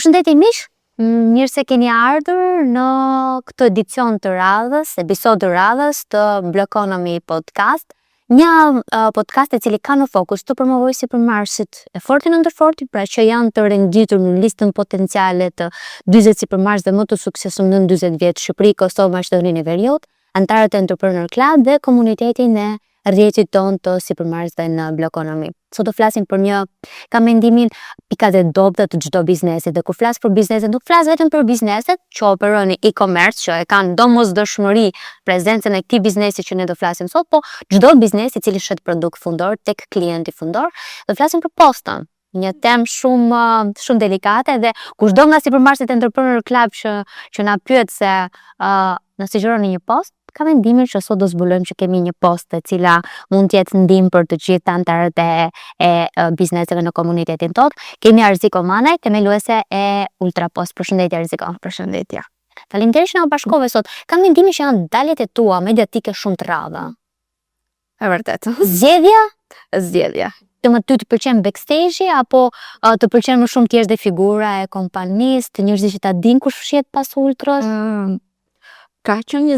Përshëndetje miq, mirë se keni ardhur në këtë edicion të radhës, episod të radhës të Blokonomi podcast. Një podcast i cili ka në fokus të promovojë sipërmarrësit e fortë në ndërforti, pra që janë të renditur në listën potenciale të 40 sipërmarrësve më të suksesshëm në 40 vjet Shqipëri, Kosovë, Maqedoninë e Veriut, antarët e Entrepreneur Club dhe komunitetin e rrjetit ton të sipërmarrësve në Blokonomi. Sot do flasim për kam mendimin pikat e dobta të çdo biznesi, dhe kur flas për bizneset, nuk flas vetëm për bizneset që operojnë në e-commerce, që e kanë domosdoshmëri prezencën e këtij biznesi që ne do flasim sot, po çdo biznes i cili shet produkt fundor tek klienti fundor. Do flasim për postën, një temë shumë delikate, dhe kushdo nga sipërmarrësit e Entrepreneur Club që na pyet se na sugjeroni një post, ka mendimin që sot do zbulojmë që kemi një post e cila mund të jetë ndihmë për të gjithë antarët e bizneseve në komunitetin tot. Kemi Arziko Manaj, themeluese e Ultrapost. Përshëndetje Arziko. Përshëndetje. Faleminderit që na bashkove sot. Kam mendimin që janë daljet e tua mediatike shumë të rralla. E vërtet. Zgjedhja. Ty të pëlqen backstage apo të pëlqen më shumë të jesh dhe figura e kompanisë, të njerëzit që ta dinë kush fshihet pas ultros? Ka qenë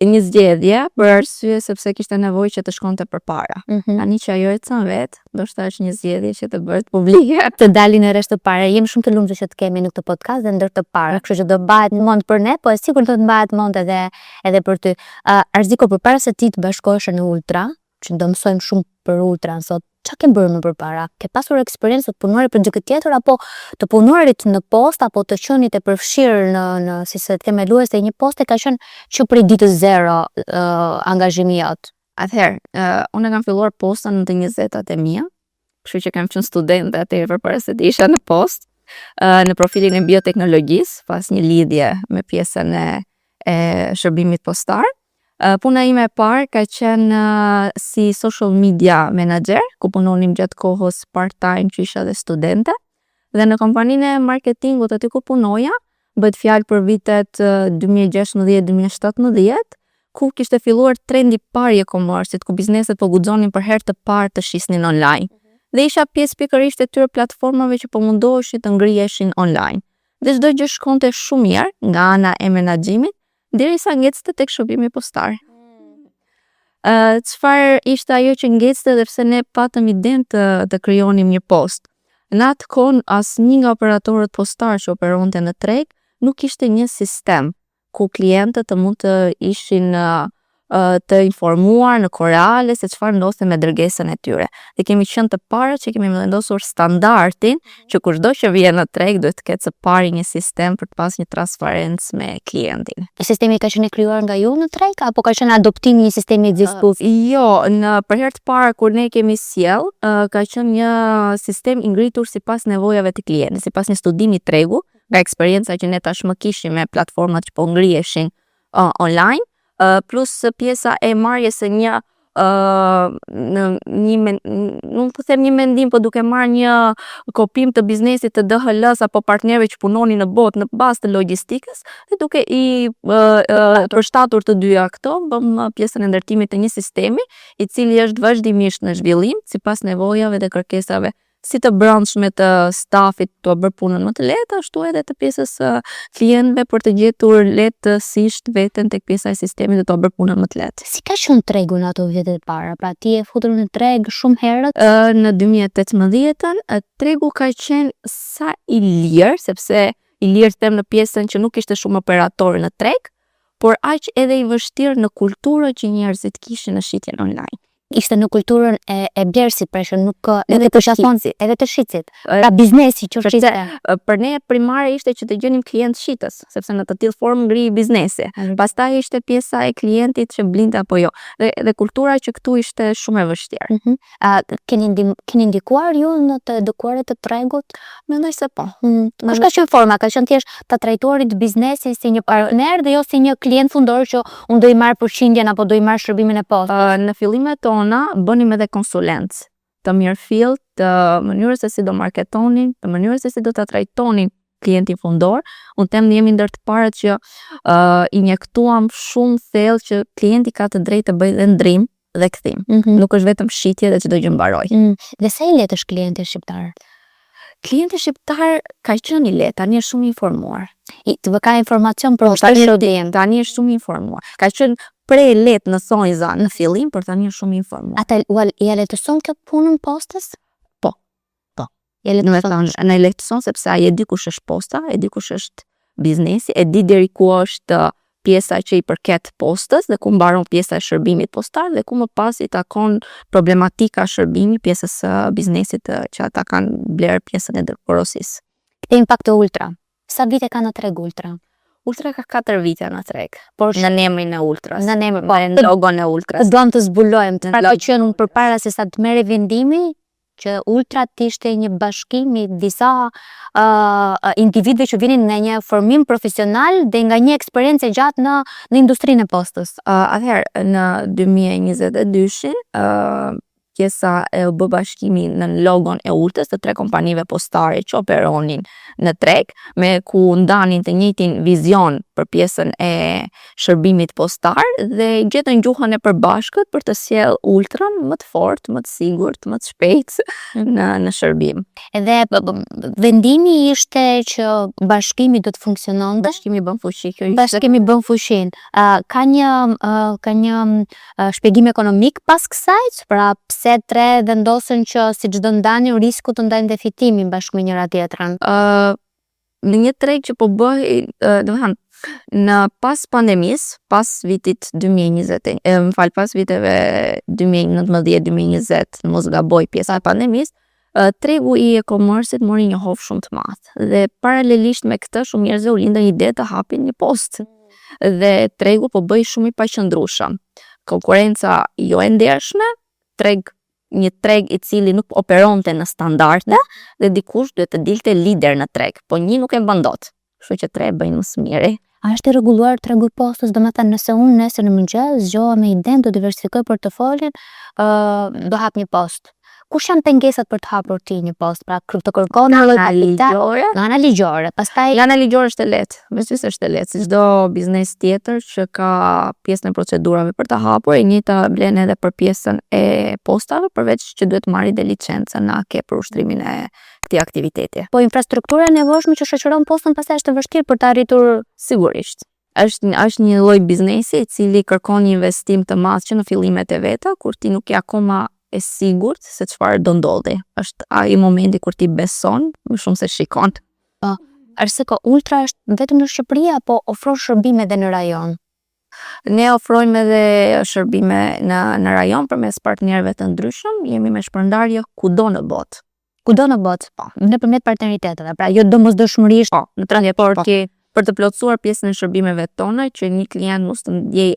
një zgjedhje për arsye sepse kishte nevojë që të shkonte përpara. Tani që ajo ecën vet, ndoshta është një zgjedhje që të bëhet publike. Të dalin në rresht të parë. Jemi shumë të lumtur që të kemi në këtë podcast dhe ndër të parë. Kështu që do bëhet mend për ne, po e sigurt do të bëhet mend edhe për ty. Arziko, përpara se ti të bashkohesh në Ultra, që do mësojmë shumë për Ultra sot, çfarë ke bërë më përpara? Ke pasur eksperiencë të punuar për dikë tjetër, apo të punuarit në post, apo të qenit e përfshirë në si se themeluese një poste ka qenë që prej ditës zero angazhimi jot? Atëherë, unë kam filluar postën në të 20-tat e mia, kështu që kam qenë studente atëherë përpara se të isha në post, në profilin e bioteknologjisë, pas një lidhje me pjesën e shërbimit postar. Puna ime e parë ka qenë si social media manager, ku punonim gjatë kohës part-time që isha dhe studente, dhe në kompaninë e marketingut aty ku punoja, bëhet fjalë për vitet 2016-2017, ku kishte filluar trendi parë i e-commerce-it, ku bizneset po guxonin për herë të parë të shisnin online. Dhe isha pjesë pikërisht e tyre platformave që po mundoheshin të ngriheshin online. Dhe çdo gjë shkonte shumë mirë nga ana e menaxhimit, derisa ngecte tek shërbimi postar. Çfarë ishte ajo që ngecte dhe pse ne patëm idenë të krijonim një post? Në atë kohë asnjë nga operatorët postar që operonte në treg nuk kishte një sistem ku klientët të mund të ishin të informuar në korale se çfarë ndodhte me dërgesën e tyre. Dhe kemi qenë të parë që kemi vendosur standardin që kushdo që vjen në treg duhet të ketë së pari një sistem për të pasur një transparencë me klientin. Sistemi ka qenë krijuar nga ju në treg apo ka qenë adoptimi i një sistemi ekzistues? Jo, për herë të parë kur ne kemi sjell, ka qenë një sistem i ngritur sipas nevojave të klientit, sipas një studimi tregu, nga eksperjenca që ne tashmë kishim me platformat që po ngriheshin online. Plus pjesa e marrjes së nuk të them një mendim, po duke marrë një kopim të biznesit të DHL-s apo partnerëve që punonin në botë në bazë të logjistikës, dhe duke i përshtatur të dyja këto, bëm pjesën e ndërtimit të një sistemi i cili është vazhdimisht në zhvillim sipas nevojave dhe kërkesave si të brendshme të stafit të bërë punën më të lehtë, ashtu edhe të pjesës klientëve për të gjetur lehtësisht veten tek pjesa e sistemit dhe të bërë punën më të lehtë. Si ka qenë tregu në ato vjetet e para? Pra ti e futur në treg shumë herët? Në 2018 tregu ka qenë sa i lirë, sepse i lirë them në pjesën që nuk ishte shumë operatorë në treg, por aq edhe i vështirë në kulturën që njerëzit kishin në shitjen online. Ishte në kulturën e blerësit, pra që nuk edhe të shitësit, edhe të shitësit. Pra biznesi që shitësit. Për ne primare ishte që të gjenim klient shitës, sepse në të tillë formë ngri biznesi. Pastaj ishte pjesa e klientit që blinte apo jo. Dhe kultura që këtu ishte shumë e vështirë. Keni ndikuar ju në të edukuarit të tregut? Mendoj se po. Kush ka qenë forma? Ka qenë thjesht ta trajtorit biznesin si një partner dhe jo si një klient fundor që unë do i marr përqindjen apo do i marr shërbimin e postës? Në fillimet tona bënim edhe konsulencë të mirëfillt, të mënyrës se si do marketonin, të mënyrës se si do ta trajtonin klientin fundor. Unë them ne jemi ndër të parët që injektuam shumë thellë që klienti ka të drejtë të bëjë dhe ndrim dhe kthim. Nuk është vetëm shitje dhe çdo gjë mbaroj. Dhe sa i lehtë është klienti shqiptar? Klienti shqiptar ka qenë i lehtë, tani është shumë i informuar. Të vë ka informacion për Tani është shumë i informuar. Ka qenë prej lehtë në thonjza në fillim, por tani është shumë i informuar. Ata ja lehtëson këtë punën postës? Po. Ja lehtëson. Në lehtëson sepse ai e di kush është posta, e di kush është biznesi, e di deri ku është pjesa që i përket postës dhe ku mbaron pjesa e shërbimit postar dhe ku më pas i takon problematika shërbimi pjesës së biznesit që ata kanë blerë pjesën e dërporosisë. Kthehemi pak te Ultra. Sa vite ka në treg Ultra? Ultra ka 4 vite në treg, por në emrin e Ultras. Në emrin, në logon e Ultras. Duam të zbulojmë. Pra ka qenë përpara se sa të merrë vendimi që Ultra ishte një bashkim i disa individëve që vinin nga një formim profesional dhe nga një eksperiencë gjatë në industrinë e postës. Atëherë në 2022 pjesa e bë bashkimi në logon e Ultës të 3 kompanive postare që operonin në treg, me ku ndanin të njëjtin vizion për pjesën e shërbimit postar dhe gjetën gjuhën e përbashkët për të sjellë Ultran më të fortë, më të sigurt, më të shpejtë në shërbim. Edhe vendimi ishte që bashkimi do të funksiononte. Bashkimi bën fuqi, kjo ishte. Bashkimi bën fuqin. Ka një shpjegim ekonomik pas kësaj, pra pse 3 vendosën që si çdo ndanin risku të ndajnë dhe fitimin bashkë me njëra tjetrën? Në një treg që po bëhej, domethënë në pas pandemisë, pas vitit 2020, pas viteve 2019-2020, mos gaboj pjesa e pandemisë, tregu i e-commerce-it mori një hof shumë të madh dhe paralelisht me këtë shumë njerëz u lindën ide të hapin një postë. Dhe tregu po bëj shumë i paqëndrueshëm. Konkurenca jo e ndershme, një treg i cili nuk operonte në standarde dhe dikush duhet të dilte lider në treg, po një nuk e bën dot. Kështu që 3 bëjnë më së miri. A është i rregulluar tregu i postës? Domethënë nëse unë nesër në mëngjes zgjohem me idenë të diversifikoj portofolin, do hap një postë. Kush janë pengesat për të hapur ti një postë? Pra të kërkon nga ana ligjore. Pastaj nga ana ligjore është e lehtë. Besoj është e lehtë, si çdo biznes tjetër që ka pjesën e procedurave për të hapur, e njëjta blen edhe për pjesën e postave, përveç që duhet marrë dhe licencën për ushtrimin e këtij aktiviteti. Po infrastruktura e nevojshme që shoqëron postën pastaj është e vështirë për të arritur. Sigurisht. Është një lloj biznesi i cili kërkon një investim të madh që në fillimet e veta, kur ti nuk je akoma e sigurt se çfarë do ndodhi. Është ai momenti kur ti beson më shumë se shikon. Arse ko Ultra është vetëm në Shqipëri apo ofron shërbime edhe në rajon? Ne ofrojmë edhe shërbime në rajon përmes partnerëve të ndryshëm, jemi me shpërndarje kudo në botë. Kudo në botë, po, nëpërmjet partneriteteve, pra jo domosdoshmërisht. Po, në transport për të plotësuar pjesën e shërbimeve tona që një klient mos të ndjej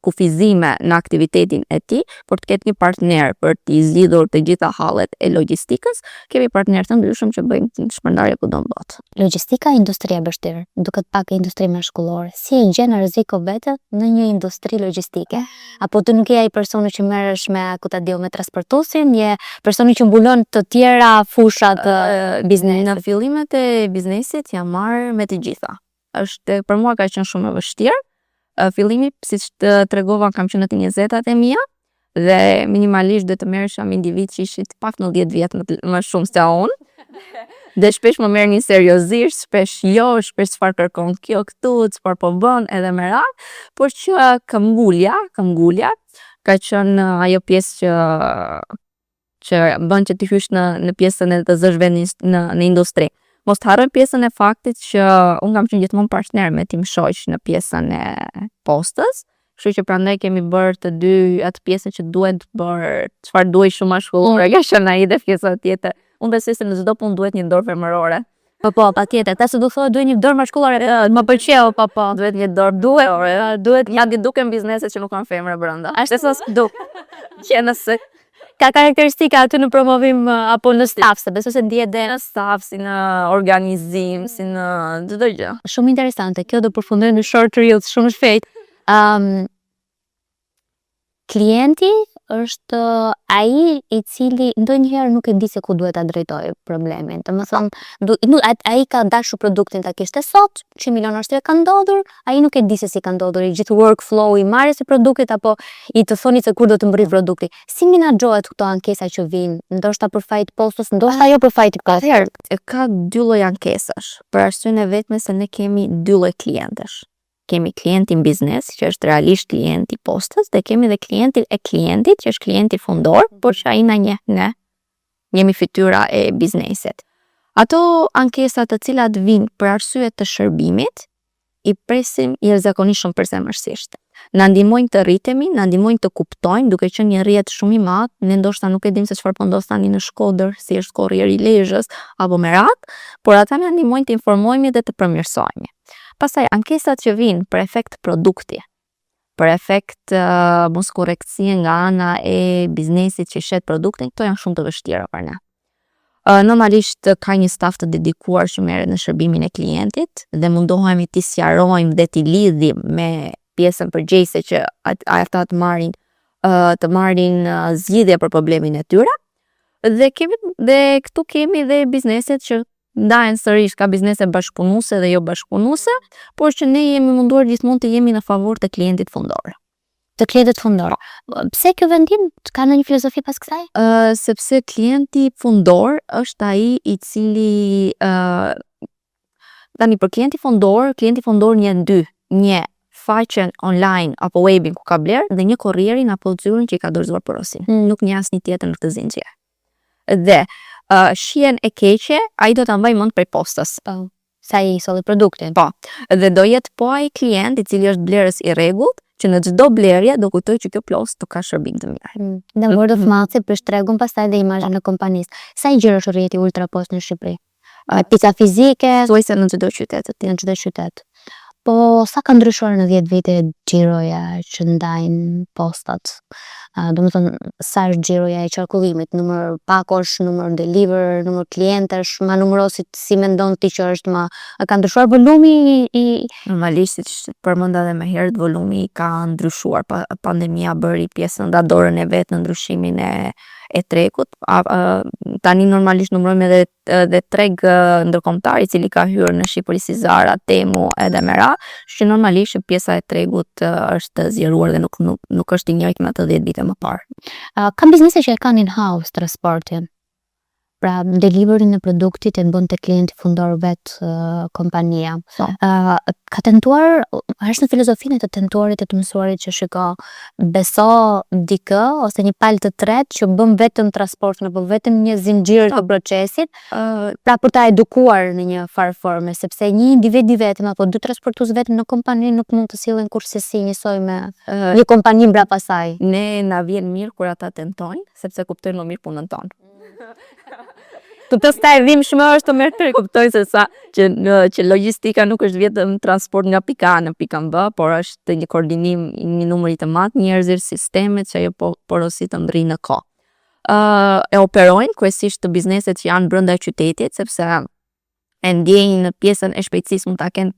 kufizime në aktivitetin e tij, por të ketë një partner për t'i zgjidhur të gjitha hallet e logjistikës, kemi partnerë të ndryshëm që bëjmë shpërndarje kudo në botë. Logjistika, industria e vështirë, duket pak industri mashkullore. Si e gjen rreziku vetë në një industri logjistike? Apo ti nuk je ai personi që merresh me me transportuesin, je personi që mbulon të tjera fusha të biznesit? Në fillimet e biznesit jam marrë me të gjitha. Për mua ka qenë shumë e vështirë. Fillimi, siç të tregova, kam qenë në 20-at e mia dhe minimalisht do të merresha me individ që ishin pak në 10 vjet më shumë se unë. Dhe shpesh më merrnin seriozisht, shpesh çfarë kërkon kjo këtu, çfarë po bën edhe me radhë, por që këmbgulja ka qenë ajo pjesë që bën që ti hysh në pjesën e të zësh vendin në industri. Mos të harroj pjesën e faktit që unë kam qenë gjithmonë partner me tim shoq në pjesën e postës, kështu që prandaj kemi bërë të dy atë pjesën që duhet bërë, çfarë duhet shumë mashkullore, ka qenë ai dhe pjesa tjetër. Unë besoj se në çdo punë duhet një dorë femërore. Po, patjetër. Ta se do thotë duhet një dorë mashkullore, më pëlqeu, po. Duhet një dorë, duhet ja di duken bizneset që nuk kanë femra brenda. Ashtu sa duk. Që nëse ka karakteristika aty në promovim apo në staf, se besoj se ndihet dhe në staf, si në organizim, si në çdo gjë. Shumë interesante. Kjo do përfundojë në short reels shumë shpejt. Klienti është ai i cili ndonjëherë nuk e di se ku duhet ta drejtojë problemin. Domethënë, ai ka dashur produktin ta kishte sot, 100 milion arsye ka ndodhur, ai nuk e di se si ka ndodhur i gjithë workflow i marrjes së produktit apo i të thonit se kur do të mbërrit produkti. Si menaxhohet këto ankesa që vijnë, ndoshta për fajt postës, ndoshta jo për fajt Atëherë, ka dy lloj ankesash, për arsyen e vetme se ne kemi dy lloj klientësh. Kemi klientin biznes, që është realisht klienti postës, dhe kemi dhe klientin e klientit, që është klienti fundor, por që ai na njeh ne. Jemi fytyra e biznesit. Ato ankesat të cilat vijnë për arsye të shërbimit, i presim jashtëzakonisht shumë përsemërsisht. Na ndihmojnë të rritemi, na ndihmojnë të kuptojmë, duke qenë një rrjet shumë i madh, ne ndoshta nuk e dim se çfarë po ndodh tani në Shkodër, si është korrieri i Lezhës apo Merat, por ata na ndihmojnë të informohemi dhe të përmirësohemi. Pastaj ankesat që vijnë për efekt produkti, për efekt mos korrektësie nga ana e biznesit që shet produktin, këto janë shumë të vështira për ne. Normalisht ka një staf të dedikuar që merret në shërbimin e klientit dhe mundohemi t'i sqarojmë dhe t'i lidhim me pjesën përgjegjëse që ata të marrin zgjidhje për problemin e tyre. Dhe këtu kemi dhe bizneset që ndahen sërish, ka biznese bashkëpunuese dhe jo bashkëpunuese, por që ne jemi munduar gjithmonë të jemi në favor të klientit fundor. Të klientit fundor. Pse kjo vendim ka ndonjë filozofi pas kësaj? Sepse klienti fundor është ai i cili tani për klienti fundor njeh dy, një faqen online apo webin ku ka bler dhe një korrierin apo zyrën që i ka dorëzuar porosin. Nuk njeh asnjë tjetër në këtë zinxhir. Dhe shihen e keqe, ai do ta mbaj mend prej postës. Sa i solli produktin. Po. Dhe do jetë po ai klient i cili është blerës i rregullt, që në çdo blerje do kujtoj që kjo plos të ka shërbim të mirë. Dhe word of mouth për shtregun pastaj dhe imazhin e kompanisë. Sa i gjerë është rrjeti Ultra Post në Shqipëri? Pika fizike, thuajse në çdo qytet. Në çdo qytet. Po sa ka ndryshuar në 10 vite xhiroja që ndajnë postat? Domethënë sa është xhiroja e qarkullimit, numër pakosh, numër deliver, numër klientësh, ma numërosit si mendon ti që është ka ndryshuar volumi i normalisht siç përmenda edhe më herët, volumi ka ndryshuar. Pandemia bëri pjesën dadorën e vet në ndryshimin e tregut. Tani normalisht numërojmë edhe treg ndërkombëtar i cili ka hyrë në Shqipëri si Zara, Temu edhe Mera, që normalisht pjesa e tregut është zgjeruar dhe nuk është i njëjtë me atë 10 vite më parë. Ka biznese që e kanë in-house transportin. Pra deliverin e produktit e bën te klienti fundor vet kompania. Ka tentuar, është në filozofinë të tentuarit e të mësuarit që shiko, beso dikë ose një palë të tretë që bën vetëm transportin apo vetëm një zinxhir të procesit, pra për ta edukuar në një farë forme, sepse një individ i vetëm apo dy transportues vetëm në kompani nuk mund të sillen kurrësi njësoj me një kompani mbrapa saj. Ne na vjen mirë kur ata tentojnë, sepse kuptojnë më mirë punën tonë. Të të staj dhimbshme është të merr të kuptoj se sa që logjistika nuk është vetëm transport nga pika A në pikën B, por është një koordinim i një numri të madh njerëzish, sistemet që ajo porosi të ndrrijë në kohë. E operojnë kryesisht të bizneset që janë brenda qytetit, sepse e ndjejnë në pjesën e shpejtësisë mund ta kenë,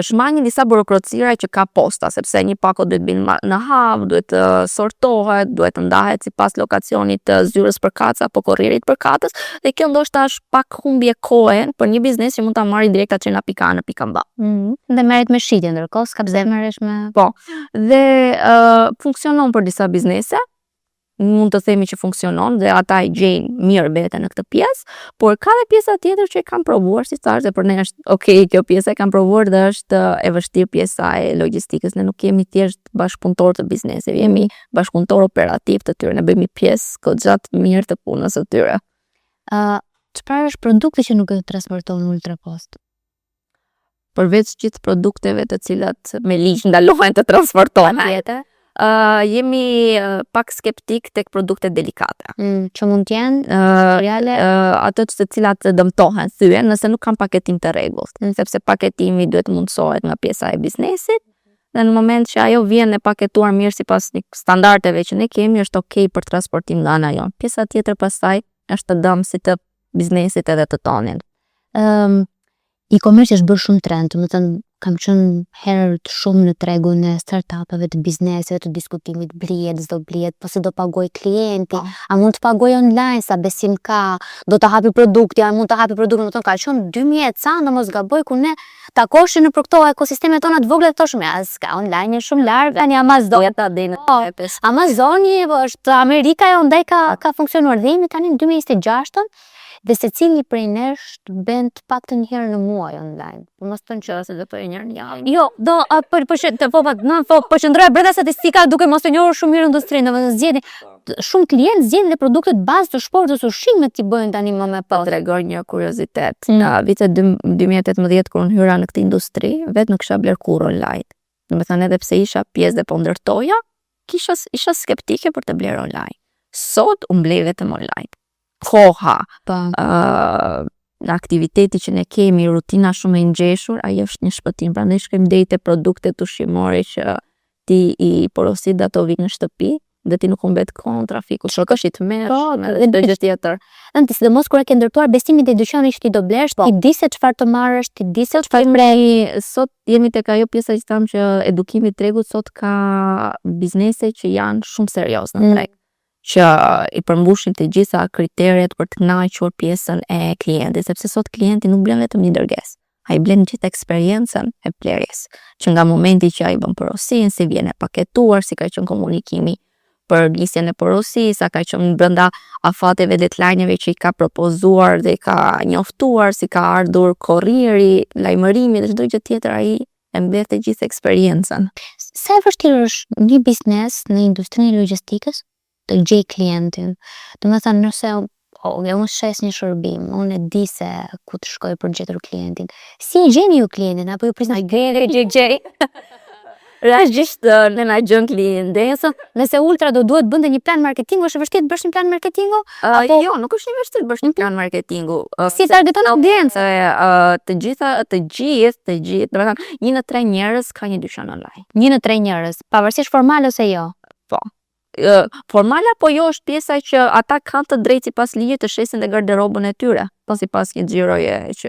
shmangin disa burokracira që ka posta, sepse një pako duhet binë në havë, duhet të sortohet, duhet të ndahet sipas lokacionit të zyrës përkatës apo korrierit përkatës, dhe kjo ndoshta është pak humbje kohe për një biznes që mund ta marrë direkt atë në pika A në pikën B. Dhe merret me shitje ndërkohë, s'ka pse merresh me. Po. Dhe funksionon për disa biznese. Mund të themi që funksionon dhe ata i gjejnë mirë veten në këtë pjesë, por ka dhe pjesa tjetër që e kanë provuar, si thash, dhe për ne është kjo pjesa e kanë provuar dhe është e vështirë pjesa e logjistikës. Ne nuk jemi thjesht bashkëpunëtor të bizneseve, jemi bashkëpunëtor operativ të tyre, ne bëjmë pjesë goxha mirë të punës së tyre. Çfarë është produkti që nuk e transporton Ultra Post? Përveç gjithë produkteve të cilat me ligj ndalohen të transportohen atje. Jemi pak skeptik tek produktet delikate. Që mund t'jenë reale? Ato të cilat dëmtohen, thyen, nëse nuk kanë paketim të rregullt, sepse paketimi duhet mundsohet nga pjesa e biznesit, dhe në moment që ajo vjen e paketuar mirë sipas standardeve që ne kemi, është okay për transportim nga ana jon. Pjesa tjetër pastaj është dëmsi të biznesit edhe të tonin. E-commerce është bërë shumë trend, domethënë kam qenë herë të shumë në tregun e startupeve, të bizneseve, të diskutimit, blihet, s'do blihet, po si do pagoj klienti, a mund të pagoj online, sa besim ka, do të hapi produkti, a mund të hapi produktin, ka qenë 2000 ca, në mos gaboj ku ne takoshim në për këto ekosistemet tona të vogla të thoshme, s'ka online është shumë larg, tani Amazoni është Amerika e ndaj ka funksionuar dhe jemi tani në 2026 dhe secili prej nesh të bën të paktën një herë në muaj online. Po mos thënë që se do të një herë në javë. Jo, do po qëndroj brenda statistika duke mos e njohur shumë mirë industrinë, domethënë zgjedhin shumë klientë zgjedhin dhe produkte të bazë të shportit, ushqimet që bëjnë tani më me pas. Tregoj një kuriozitet. Në vitet 2018 kur unë hyra në këtë industri, vetë nuk kisha bler kurrë online. Domethënë edhe pse isha pjesë dhe po ndërtoja, isha skeptike për të bler online. Sot unë blej vetëm online. Koha, në aktiviteti që ne kemi, rutina shumë e ngjeshur, ai është një shpëtim. Prandaj shkojmë deri te produktet ushqimore që ti i porosit dhe ato vijnë në shtëpi dhe ti nuk humbet kohën trafiku. Shokosh i të merresh me çdo gjë tjetër. Anti sidomos kur e ke ndërtuar besimin te dyqani që ti do blesh, ti di se çfarë të marrësh, ti di se çfarë mbrej. Sot jemi tek ajo pjesa që tham që edukimi i tregut sot ka biznese që janë shumë serioz në treg. Që i përmbushin të gjitha kriteret për të kënaqur pjesën e klientit, sepse sot klienti nuk blen vetëm një dërgesë, ai blen gjithë eksperiencën e blerjes, që nga momenti që ai bën porosin, si vjen e paketuar, si ka qenë komunikimi për nisjen e porosis, sa ka qenë brenda afateve deadline-eve që i ka propozuar dhe i ka njoftuar, si ka ardhur korrieri, lajmërimi dhe çdo gjë tjetër, ai e mbledh të gjithë eksperiencën. Sa e vështirë është një biznes në industrinë e logjistikës të gjej klientin? Domethënë nëse unë shes një shërbim, unë e di se ku të shkoj për gjetur klientin. Si e gjeni ju klientin apo ju prisni gjej? Realisht ne na gjon klientesën. Nëse Ultra do duhet bënte një plan marketingu, është e vështirë të bësh një plan marketingu? Jo, nuk është një vështirë të bësh një plan marketingu. Si targeton audiencë? Të gjithë, domethënë 1 në 3 njerëz ka një dyqan online. 1 në 3 njerëz, pavarësisht formal ose jo. Po. Formala po jo është pjesa që ata kanë të drejtë sipas ligjit të shesin dhe garderobën e tyre, po sipas një xhiroje që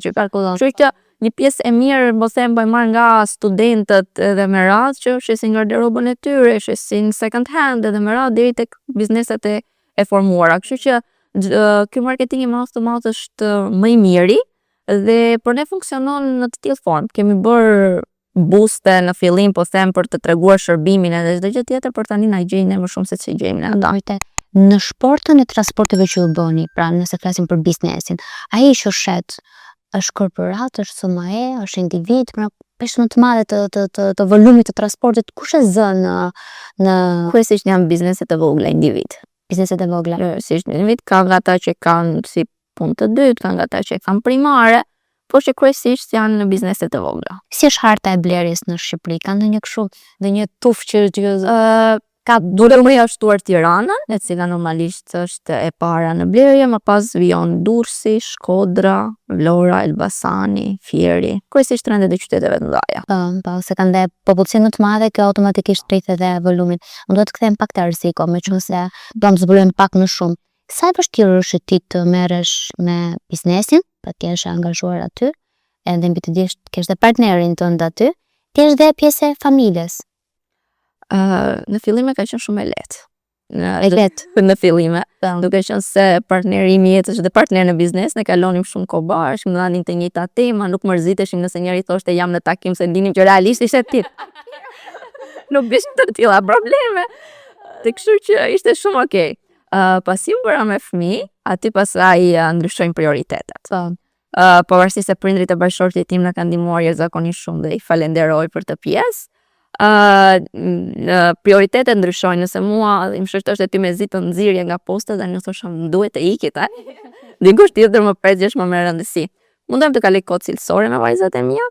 që kalkulon. Kështu që një pjesë e mirë mos e bëj marr nga studentët edhe me radhë që shesin garderobën e tyre, shesin second hand edhe me radhë deri tek bizneset e formuara. Kështu që ky marketing i mouth to mouth është më i miri dhe për ne funksionon në të tillë formë. Kemi bërë booste në fillim, po them, për të treguar shërbimin edhe çdo gjë tjetër, por tani na gjejnë ne më shumë se ç'i gjejmë ne ata. Në shportën e transporteve që u bëni, pra nëse flasim për biznesin, ai që shet është korporat, është SME, është individ, pra peshë më të madhe të volumit të transportit, kush e zë në kryesisht janë bizneset e vogla individ. Bizneset e vogla. Kryesisht individ, ka nga ata që kanë si punë të dytë, ka nga ata që kanë primare, por që kryesisht janë në bizneset e vogla. Si është harta e blerjes në Shqipëri? Ka ndonjë kështu, ndonjë tuf që ka dulëmëria shtuar Tirana, e cila normalisht është e para në blerje, më pas vijon Durrësi, Shkodra, Vlora, Elbasani, Fieri, kryesisht rendet e qyteteve të mëdha. Po, se kanë dhe popullsi më të madhe, kjo automatikisht rrit edhe volumin. Unë do të kthejmë pak të rreziku, meqense do të zbulojmë pak më shumë. Sa e vështirë është ti të merresh me biznesin, pa të jesh angazhuar aty, edhe mbi të dish të kesh dhe partnerin tënd aty, ti je dhe pjesë e familjes. Në fillim ka qenë shumë e lehtë. Në fillime, duke qenë se partneri im i jetës dhe partner në biznes, ne kalonim shumë kohë bashkë, më dhanin të njëjta tema, nuk mërziteshim nëse njëri thoshte jam në takim, se ndinim që realisht ishte ti. Nuk bishte të tilla probleme. Të kështu që ishte shumë okay. Pasi u bëra me fëmijë, aty pasaj ndryshojnë prioritetet. Pavarësisht se prindrit e bashkëshortit tim na kanë ndihmuar jashtëzakonisht shumë dhe i falenderoj për të pjesë. Prioritetet ndryshojnë, nëse mua më shështosh ty me zi të nxirje nga posta dhe një thoshëm duhet të ikit, dikush tjetër më prezgjesh më me rëndësi. Mundem të kaloj kohë cilësore me vajzat e mia,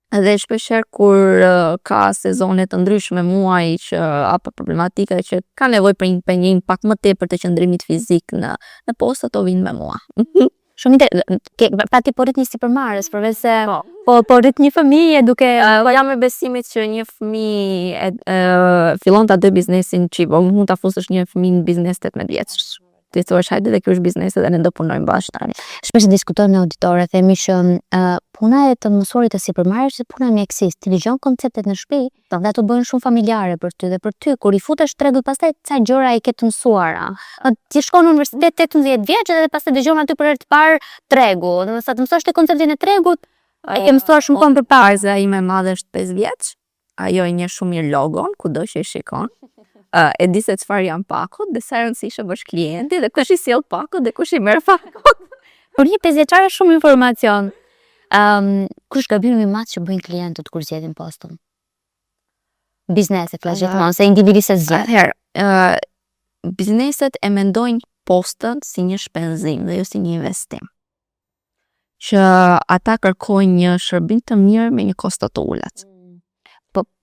dhe shpeshherë kur ka sezone të ndryshme muaj që apo problematika që ka nevojë për një impenjim pak më tepër të qëndrimit fizik në posta, ato vinë me mua. Shumë pra ti po rrit një sipërmarrës, përveç se po rrit një fëmijë duke jam me besimit që një fëmijë fillon ta bëj biznesin çipo, mund ta fusësh një fëmijë në biznes 18 vjeç. ti thua hajde dhe ky është biznesi dhe ne do punojmë bashkë. Shpesh diskutojmë me auditorë, themi që puna e të mësuarit të sipërmarrjes është puna mjekësisë. Ti dëgjon konceptet në shtëpi, dhe ato bëhen shumë familjare për ty dhe për ty kur i futesh tregut pastaj ca gjëra i ke të mësuara. Ti shkon në universitet 18 vjeç dhe pastaj dëgjon aty për herë të parë tregu. Do të thotë mësosh te konceptin e tregut, e ke mësuar shumë kohë përpara. Ai ime madhe është 5 vjeç. Ajo e njeh shumë mirë logon, kudo që e shikon. E di se çfarë janë pakot, dhe sa e rëndësishëm është klienti dhe kush i sjell pakot dhe kush i merr pakot. Për një 5 vjeçare shumë informacion. Kush gabimi më i madh që bëjnë klientët kur zgjedhin postën? Biznesi, flas gjithmonë se individi se zgjedh. Atëherë, bizneset e mendojnë postën si një shpenzim dhe jo si një investim. Që ata kërkojnë një shërbim të mirë me një kosto të ulët.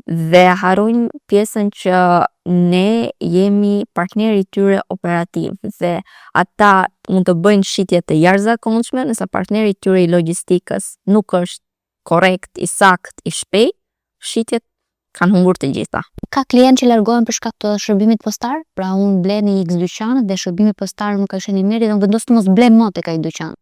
Dhe harrojnë pjesën që ne jemi partneri tyre operativ dhe ata mund të bëjnë shitje të jashtëzakonshme nëse partneri tyre i logjistikës nuk është korrekt, i sakt, i shpejt, shitjet kanë humbur të gjitha. Ka klient që largohen për shkak të shërbimit postar? Pra unë ble në X dyqan dhe shërbimi postar nuk ka qenë i mirë dhe unë vendos të mos ble më tek ai dyqan.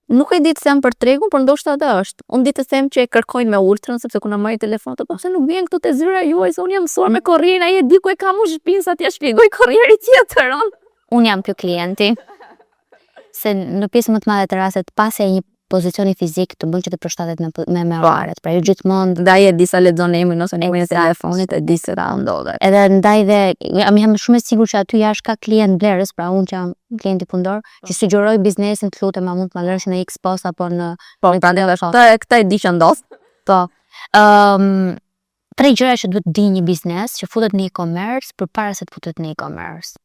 Nuk e di të them për tregun, por ndoshta atë është. Unë di të them që e kërkojnë me ultrën sepse kur na marrin telefon të pse nuk vjen këtu te zyra juaj se unë jam mësuar me korrierin, ai e di ku e kam unë shtëpinë sa t'ia shpjegoj korrieri tjetër. Unë jam ky klienti. Se në pjesën më të madhe të rastet pasi e një pozicioni fizik të bën që të përshtatet me oraret. Pra ju gjithmonë ndaj e di sa lexon emrin ose numrin e telefonit, e di se ta ndodhet. Edhe ndaj dhe jam shumë e sigurt që aty jashtë ka klient blerës, pra unë që jam klienti pundor, që sugjeroj biznesin, të lutem a mund të më lësh në X post apo në prandaj këta e di që ndodh. Po. 3 gjëra që duhet di një biznes që futet në e-commerce përpara se të futet në e-commerce.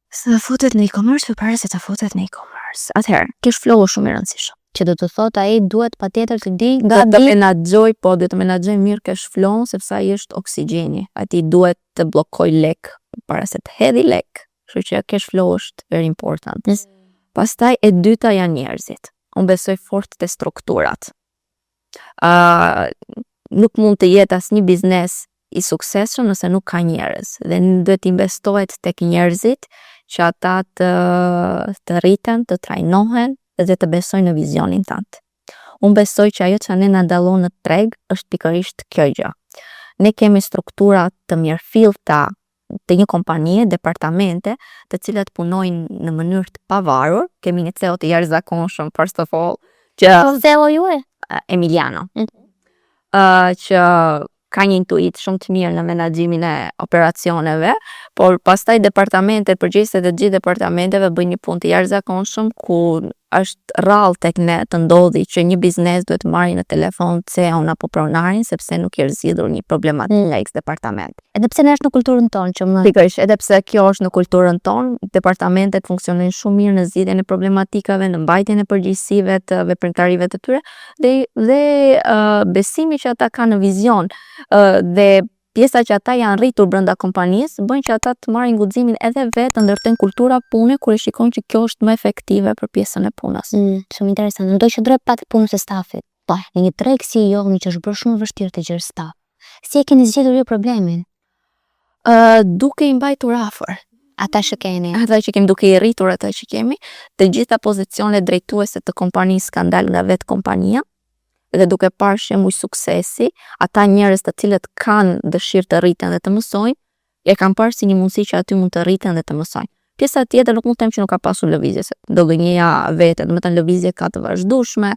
Se futet në e-commerce përpara se të futet në e-commerce. Atëherë, cash flow është shumë i rëndësishëm. Që do të thotë ai duhet patjetër të di nga të menaxhoj mirë cash flow sepse ai është oksigjeni. Ati duhet të bllokoj lek para se të hedhi lek. Kështu që cash flow është very important. Pastaj e dyta janë njerëzit. Unë besoj fort te strukturat. Nuk mund të jetë asnjë biznes i suksesshëm nëse nuk ka njerëz dhe duhet investohet tek njerëzit që ata të rriten, të trajnohen dhe të besojnë në vizionin tënd. Unë besoj që ajo që ne na dallon në treg është pikërisht kjo gjë. Ne kemi struktura të mirëfillta të një kompanie, departamente, të cilat punojnë në mënyrë të pavarur. Kemi një CEO të jashtëzakonshëm, first of all, që CEO ju e Emiliano. Që ka një intuit shumë të mirë në menaxhimin e operacioneve, por pastaj departamentet, përgjegjëse të gjithë departamenteve bëjnë një punë të jashtëzakonshëm ku është rrallë tek ne të ndodhi që një biznes duhet marrë në telefon CEO-n apo pronarin sepse nuk i është zgjidhur një problematikë nga X departament. Edhe pse ne është në kulturën tonë që më pikërisht, edhe pse kjo është në kulturën tonë, departamentet funksionojnë shumë mirë në zgjidhjen e problematikave, në mbajtjen e përgjegjësive të veprimtarive të tyre dhe besimi që ata kanë në vizion dhe pjesa që ata janë rritur brenda kompanisë bën që ata të marrin guximin edhe vetë të ndërtojnë kultura pune kur e shikojnë që kjo është më efektive për pjesën e punës. Shumë interesant. Ndoj që drejt pak punës e stafit. Po, në një treg si jo, një që është bërë shumë vështirë të gjerë staf. Si e keni zgjedhur ju problemin? Duke i mbajtur afër. Ata që keni. Ata që kemi, duke i rritur ata që kemi, të gjitha pozicionet drejtuese të kompanisë kanë dalë nga vetë kompania. Dhe duke parë shembuj suksesi, ata njerëz të cilët kanë dëshirë të rriten dhe të mësojnë, e kanë parë si një mundësi që aty mund të rriten dhe të mësojnë. Pjesa tjetër nuk mund të them që nuk ka pasur lëvizje, se dogënjëja vete, do të thënë lëvizje ka të vazhdueshme.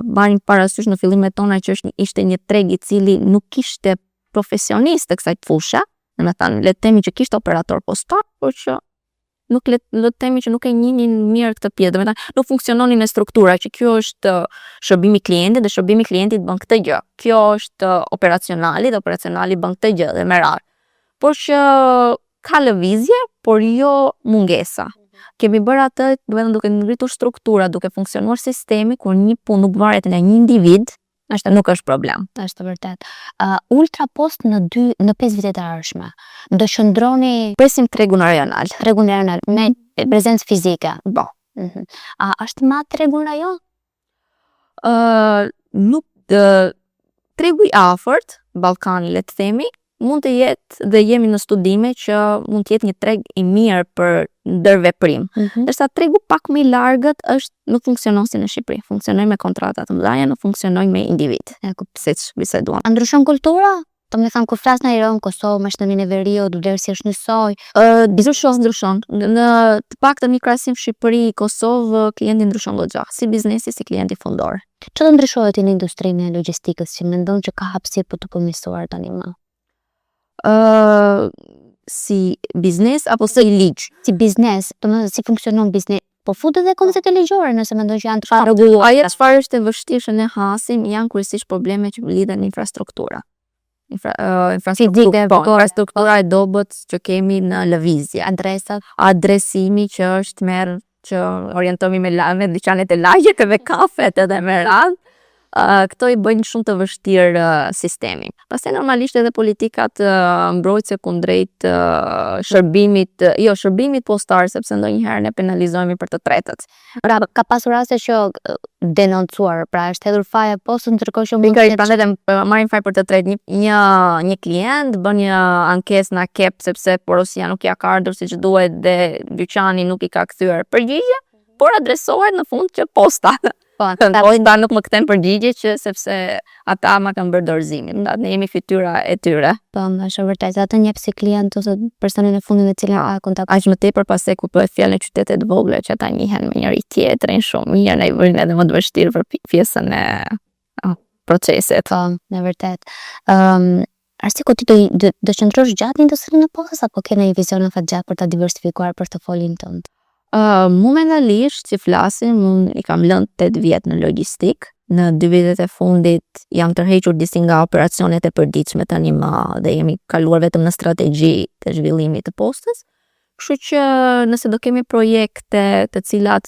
Marrin parasysh në fillimet tona që ishte një treg i cili nuk kishte profesionistë të kësaj fushe, do të thënë le të themi që kishte operator postar, por që nuk le të themi që nuk e njihnin mirë këtë pjesë, do të thënë nuk funksiononin në struktura, që kjo është shërbimi klientit dhe shërbimi klientit bën këtë gjë. Kjo është operacionali dhe operacionali bën këtë gjë dhe me radhë. Por që ka lëvizje, por jo mungesa. Kemi bërë atë, do të thënë duke ngritur struktura, duke funksionuar sistemi kur një punë nuk varet nga një individ, nuk është problem. Është vërtet. Ultra Post në 5 vitet e ardhshme. Do qëndroni presim tregun rajonal. Tregun rajonal me prezencë fizike. Po. A është më tregu në rajon? Nuk tregu i afërt, Ballkani le të themi, mund të jetë dhe jemi në studime që mund të jetë një treg i mirë për ndërveprim. Ndërsa tregu pak më i largët nuk funksionon si në Shqipëri. Funksionoj me kontrata të mëdha, nuk funksionoj me individ. Siç biseduam. A ndryshon kultura? Të me thënë, kur flas në Iran, Kosovë, Maqedoninë e Veriut, vlerësi është njësoj. Ndryshon. Në të paktën një krahasim Shqipëri, Kosovë, klienti ndryshon goxha, si biznesi, si klienti fundor. Çfarë ndryshohet në industrinë e logjistikës që mendon që ka hapësirë për të përmirësuar tani më? Si biznes apo si ligj? Si biznes, domethënë si funksionon biznes? Po futet edhe koncepte ligjore nëse mendon që janë të rregulluara. Ajo çfarë është e vështirë ne hasim janë kryesisht probleme që lidhen me infrastruktura. Infrastruktura e dobët që kemi në lëvizje, adresimi që është merr që orientohemi me dyqanet e lagjet edhe kafet edhe me radhë. Këto i bëjnë shumë të vështirë sistemin. Pastaj normalisht edhe politikat mbrojtëse kundrejt shërbimit postar, sepse ndonjëherë ne penalizohemi për të tretët. Pra ka pasur raste që denoncuar, pra është hedhur faja postë ndërkohë që marrin faj për të tretë. Një klient bën një ankesë në KEP sepse porosia nuk ja ka ardhur siç duhet dhe dyqani nuk i ka kthyer përgjigje, por adresohet në fund që posta. Posta nuk më kthen përgjigje që sepse ata ma kanë bërë dorëzimin. Ne jemi fytyra e tyre. Po, është vërtet. Atë njeh si klient ose personin e fundit me cilin ka kontakt. Aq më tepër pas se ku bëhet fjalë në qytete të vogla që ata njihen me njëri tjetrin shumë mirë, ne i bëjnë edhe më të vështirë për pjesën e procesit. Po, në vërtet. Arsiko ti do qëndrosh gjatë në industrinë e postës apo ke një vizion më gjatë për ta diversifikuar portofolin tënd? Momentalisht që flasim, unë i kam lënë 8 vjet në logjistik. Në 2 vitet e fundit jam tërhequr disi nga operacionet e përditshme tani më dhe jemi kaluar vetëm në strategji të zhvillimit të postës. Kështu që nëse do kemi projekte të cilat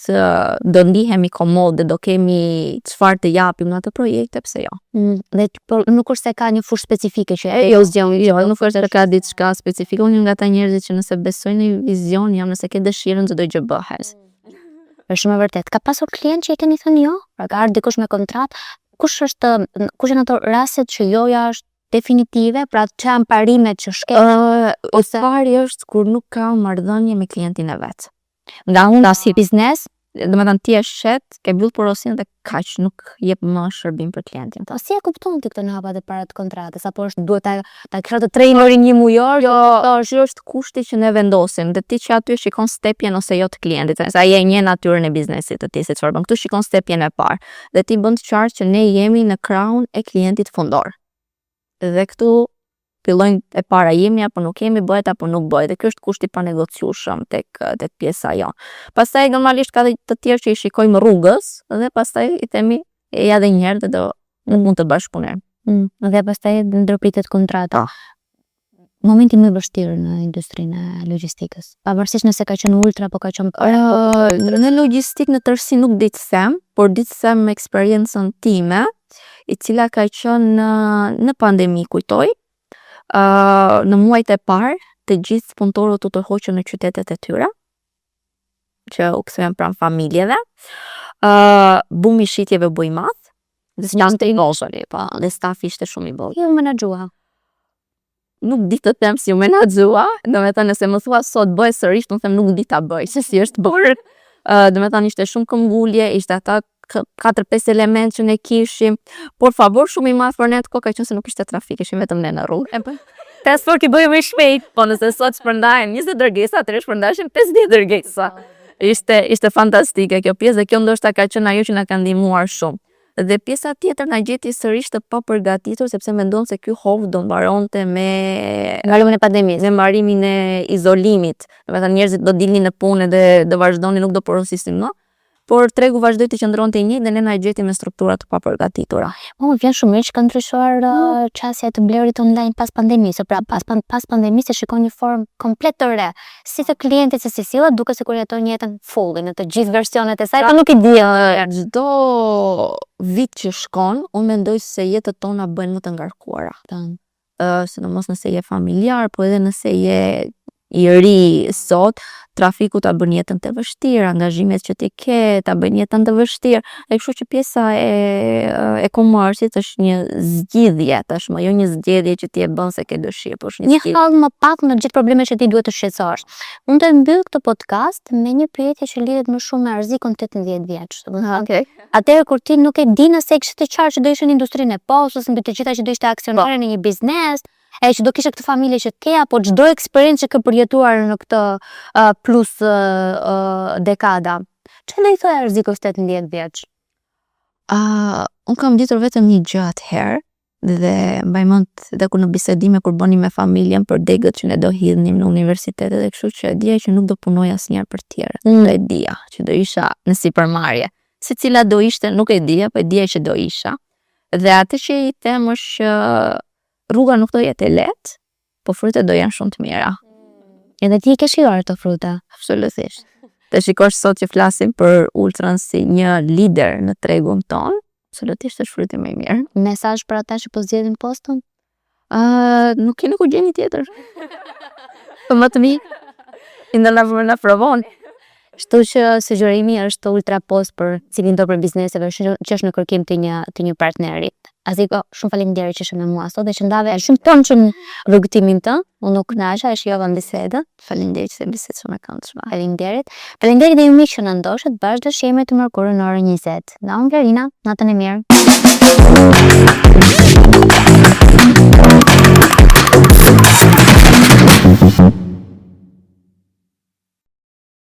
do ndihemi komod dhe do kemi çfarë të japim në atë projekte, pse jo? Dhe nuk është se ka një fushë specifike që nuk është se ka diçka specifike. Unë nga ata njerëzit që nëse besojnë në vizion, jam nëse ke dëshirën çdo gjë bëhet. Është shumë e vërtet. Ka pasur klient që i keni thënë jo? Pra ka ardhur dikush me kontratë. Kush janë ato rastet që joja është definitive, pra që janë parimet që shkel? Pari është kur nuk ka marrëdhënie me klientin e vet. Nga si biznes, domethënë ti je shet, ke mbyll porosinë dhe kaq, nuk jep më shërbim për klientin. Po si e kupton ti këtë në hapat e para të kontratës, apo duhet ta kisha të trejnorin një mujor? Jo, është kushti që ne vendosim, dhe ti që aty shikon stepjen ose jo të klientit. Sa je një natyrën e biznesit të ti se çfarë bën. Ktu shikon stepjen e parë dhe ti bën të qartë që ne jemi në krahun e klientit fundor. Dhe këtu fillojnë e para jemi apo nuk jemi, bëhet apo nuk bëhet. Dhe kjo është kushti pa negociueshëm tek pjesa jonë. Pastaj normalisht ka të tjerë që i shikojmë rrugës dhe pastaj i themi ja edhe një herë dhe do nuk mund të bashkëpunojmë. Dhe pastaj ndërpritet kontrata. Momenti më i vështirë në industrinë e logjistikës. Pavarësisht nëse ka qenë ultra apo ka qenë në logjistik në tërësi nuk di të them, por di të them me eksperiencën time, i cila ka qenë në pandemi, kujtoj. Në muajt e parë të gjithë punëtorët u tërhoqën në qytetet e tyre që u kthyen pranë familjeve. Bumi i shitjeve u bë i madh dhe stafi ishte shumë i vogël. Ju menaxhua? Nuk di të them si u menaxhua, domethënë nëse më thua sot bëj sërish, do të them nuk di ta bëj, se si është bërë. Domethënë ishte shumë këmbgulje, ishte ata 4-5 element që ne kishim, por favor shumë i madh për ne ka qenë se nuk ishte trafik, ishim vetëm ne në rrugë. Transport i bëjmë shpejt, po nëse sot shpërndahen 20 dërgesa, atëherë shpërndashin 50 dërgesa. Ishte fantastike kjo pjesë dhe kjo ndoshta ka qenë ajo që na ka ndihmuar shumë. Dhe pjesa tjetër na gjeti sërish të papërgatitur sepse mendon se ky hov do mbaronte me mbarimin e pandemisë, me mbarimin e izolimit. Domethënë njerëzit do dilnin në punë dhe do vazhdonin, nuk do porosisin më. Por tregu vazhdoi të qëndronte i njëjtë dhe ne na gjeti me struktura të papërgatitura. Më vjen shumë mirë që ka ndryshuar çësia të blerit online pas pandemisë. Pra pas pandemisë shikon një formë komplet të re. Si të klientit se si sillet, duket sikur jeton jetën fulli në të gjithë versionet e saj, po nuk e di. Çdo vit që shkon, unë mendoj se jetët tona bëhen më të ngarkuara. Sidomos nëse je familjar, po edhe nëse je i ri sot, trafiku ta bën jetën të vështirë, angazhimet që ti ke ta bën jetën të vështirë. E kështu që pjesa e e-commerce-it është një zgjidhje tashmë, jo një zgjedhje që ti e bën se ke dëshirë, por është një Një hall më pak në gjithë problemet që ti duhet të shqetësosh. Unë të mbyll këtë podcast me një pyetje që lidhet më shumë me rrezikun 18 vjeç. Okej. Atëherë kur ti nuk e di nëse e kishe të qartë që do ishe në industrinë e postës, mbi të gjitha që do ishte aksionare në një biznes, e që do kishe këtë familje që të ke, apo çdo eksperiencë që ke përjetuar në këtë plus dekada. Çfarë do i thoya rrezikut 18 vjeç? Unë kam ditur vetëm një gjë atëherë dhe mbaj mend edhe kur në bisedime kur bënim me familjen për degët që ne do hidhnim në universitet dhe kështu që e dija që nuk do punoj asnjëherë për tjerë. E dija që do isha në sipërmarrje. Se cila do ishte nuk e dija, po e dija që do isha. Dhe atë që i them është që rruga nuk do jetë e lehtë, po frutet do janë shumë të mira. Edhe ti ke shijuar këto fruta? Absolutisht. Të shikosh sot që flasim për Ultran si një lider në tregun ton, absolutisht është fruti më i mirë. Mesazh për ata që po zgjedhin postën? Nuk keni ku gjeni tjetër. Po më të mirë. Na provon. Kështu që sugjerimi është Ultra Post për cilin do për bizneseve që është në kërkim të një partneri. Aziko, shumë faleminderit që ishe me mua sot dhe që ndave shumë këndshëm rrugtimin të. Unë nuk knaqja, e shijova bisedën. Faleminderit se bisedë shumë e këndshme. Faleminderit. Faleminderit dhe ju miq që na ndoshët bashkë shihemi të mërkurën në orën 20. Nga unë Vlerina, natën e mirë.